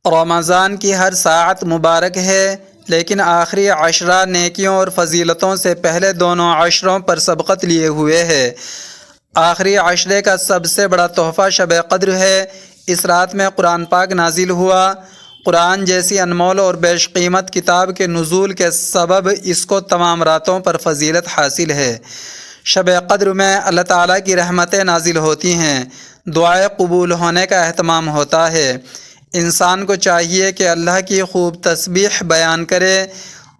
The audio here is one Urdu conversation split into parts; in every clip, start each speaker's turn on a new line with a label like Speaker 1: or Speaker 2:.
Speaker 1: رمضان کی ہر ساعت مبارک ہے، لیکن آخری عشرہ نیکیوں اور فضیلتوں سے پہلے دونوں عشروں پر سبقت لیے ہوئے ہے۔ آخری عشرے کا سب سے بڑا تحفہ شب قدر ہے۔ اس رات میں قرآن پاک نازل ہوا۔ قرآن جیسی انمول اور بیش قیمت کتاب کے نزول کے سبب اس کو تمام راتوں پر فضیلت حاصل ہے۔ شب قدر میں اللہ تعالیٰ کی رحمتیں نازل ہوتی ہیں، دعائیں قبول ہونے کا اہتمام ہوتا ہے۔ انسان کو چاہیے کہ اللہ کی خوب تسبیح بیان کرے،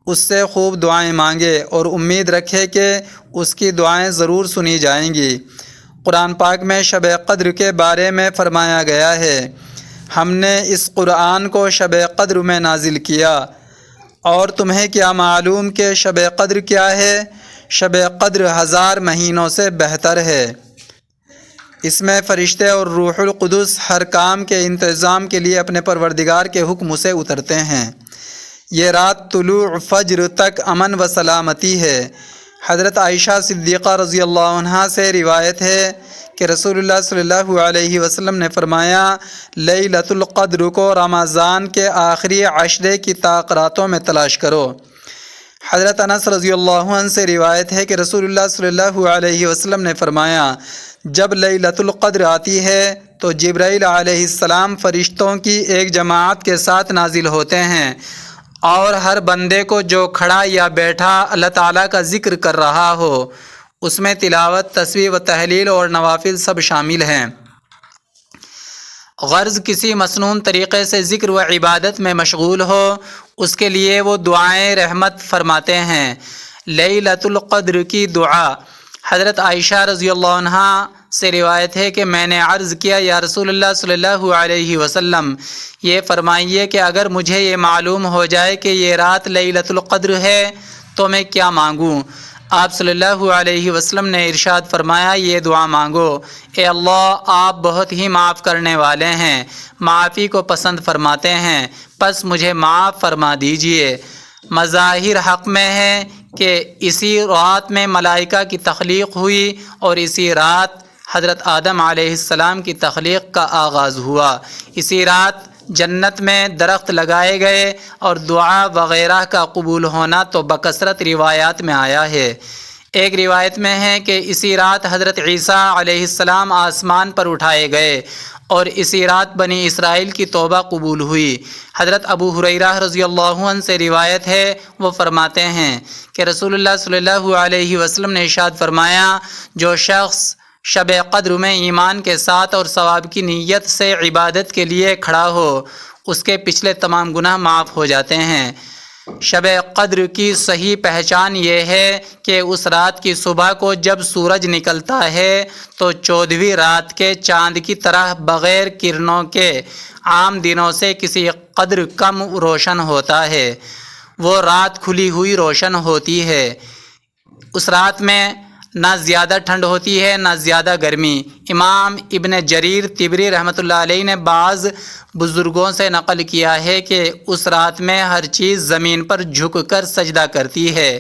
Speaker 1: اس سے خوب دعائیں مانگے اور امید رکھے کہ اس کی دعائیں ضرور سنی جائیں گی۔ قرآن پاک میں شب قدر کے بارے میں فرمایا گیا ہے، ہم نے اس قرآن کو شب قدر میں نازل کیا، اور تمہیں کیا معلوم کہ شب قدر کیا ہے؟ شب قدر 1000 مہینوں سے بہتر ہے۔ اس میں فرشتے اور روح القدس ہر کام کے انتظام کے لیے اپنے پروردگار کے حکم سے اترتے ہیں۔ یہ رات طلوع فجر تک امن و سلامتی ہے۔ حضرت عائشہ صدیقہ رضی اللہ عنہا سے روایت ہے کہ رسول اللہ صلی اللہ علیہ وسلم نے فرمایا، لیلۃ القدر کو رمضان کے آخری عشرے کی طاق راتوں میں تلاش کرو۔ حضرت انس رضی اللہ عنہ سے روایت ہے کہ رسول اللہ صلی اللہ علیہ وسلم نے فرمایا، جب لیلۃ القدر آتی ہے تو جبرائیل علیہ السلام فرشتوں کی ایک جماعت کے ساتھ نازل ہوتے ہیں، اور ہر بندے کو جو کھڑا یا بیٹھا اللہ تعالیٰ کا ذکر کر رہا ہو، اس میں تلاوت، تسبیح و تحلیل اور نوافل سب شامل ہیں۔ غرض کسی مسنون طریقے سے ذکر و عبادت میں مشغول ہو، اس کے لیے وہ دعائیں رحمت فرماتے ہیں۔ لیلۃ القدر کی دعا۔ حضرت عائشہ رضی اللہ عنہا سے روایت ہے کہ میں نے عرض کیا، یا رسول اللہ صلی اللہ علیہ وسلم، یہ فرمائیے کہ اگر مجھے یہ معلوم ہو جائے کہ یہ رات لیلۃ القدر ہے تو میں کیا مانگوں؟ آپ صلی اللہ علیہ وسلم نے ارشاد فرمایا، یہ دعا مانگو، اے اللہ، آپ بہت ہی معاف کرنے والے ہیں، معافی کو پسند فرماتے ہیں، پس مجھے معاف فرما دیجئے۔ مظاہر حق میں ہے کہ اسی رات میں ملائکہ کی تخلیق ہوئی، اور اسی رات حضرت آدم علیہ السلام کی تخلیق کا آغاز ہوا۔ اسی رات جنت میں درخت لگائے گئے، اور دعا وغیرہ کا قبول ہونا تو بکثرت روایات میں آیا ہے۔ ایک روایت میں ہے کہ اسی رات حضرت عیسیٰ علیہ السلام آسمان پر اٹھائے گئے، اور اسی رات بنی اسرائیل کی توبہ قبول ہوئی۔ حضرت ابو ہریرہ رضی اللہ عنہ سے روایت ہے، وہ فرماتے ہیں کہ رسول اللہ صلی اللہ علیہ وسلم نے ارشاد فرمایا، جو شخص شب قدر میں ایمان کے ساتھ اور ثواب کی نیت سے عبادت کے لیے کھڑا ہو، اس کے پچھلے تمام گناہ معاف ہو جاتے ہیں۔ شب قدر کی صحیح پہچان یہ ہے کہ اس رات کی صبح کو جب سورج نکلتا ہے تو 14ویں رات کے چاند کی طرح بغیر کرنوں کے عام دنوں سے کسی قدر کم روشن ہوتا ہے۔ وہ رات کھلی ہوئی روشن ہوتی ہے۔ اس رات میں نہ زیادہ ٹھنڈ ہوتی ہے نہ زیادہ گرمی۔ امام ابن جریر طبری رحمۃ اللہ علیہ نے بعض بزرگوں سے نقل کیا ہے کہ اس رات میں ہر چیز زمین پر جھک کر سجدہ کرتی ہے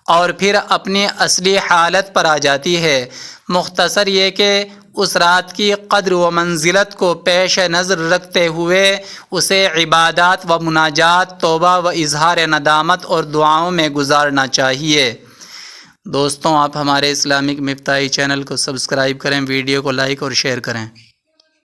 Speaker 1: اور پھر اپنی اصلی حالت پر آ جاتی ہے۔ مختصر یہ کہ اس رات کی قدر و منزلت کو پیش نظر رکھتے ہوئے اسے عبادات و مناجات، توبہ و اظہار ندامت اور دعاؤں میں گزارنا چاہیے۔ دوستوں، آپ ہمارے اسلامک مفتاحی چینل کو سبسکرائب کریں، ویڈیو کو لائک اور شیئر کریں۔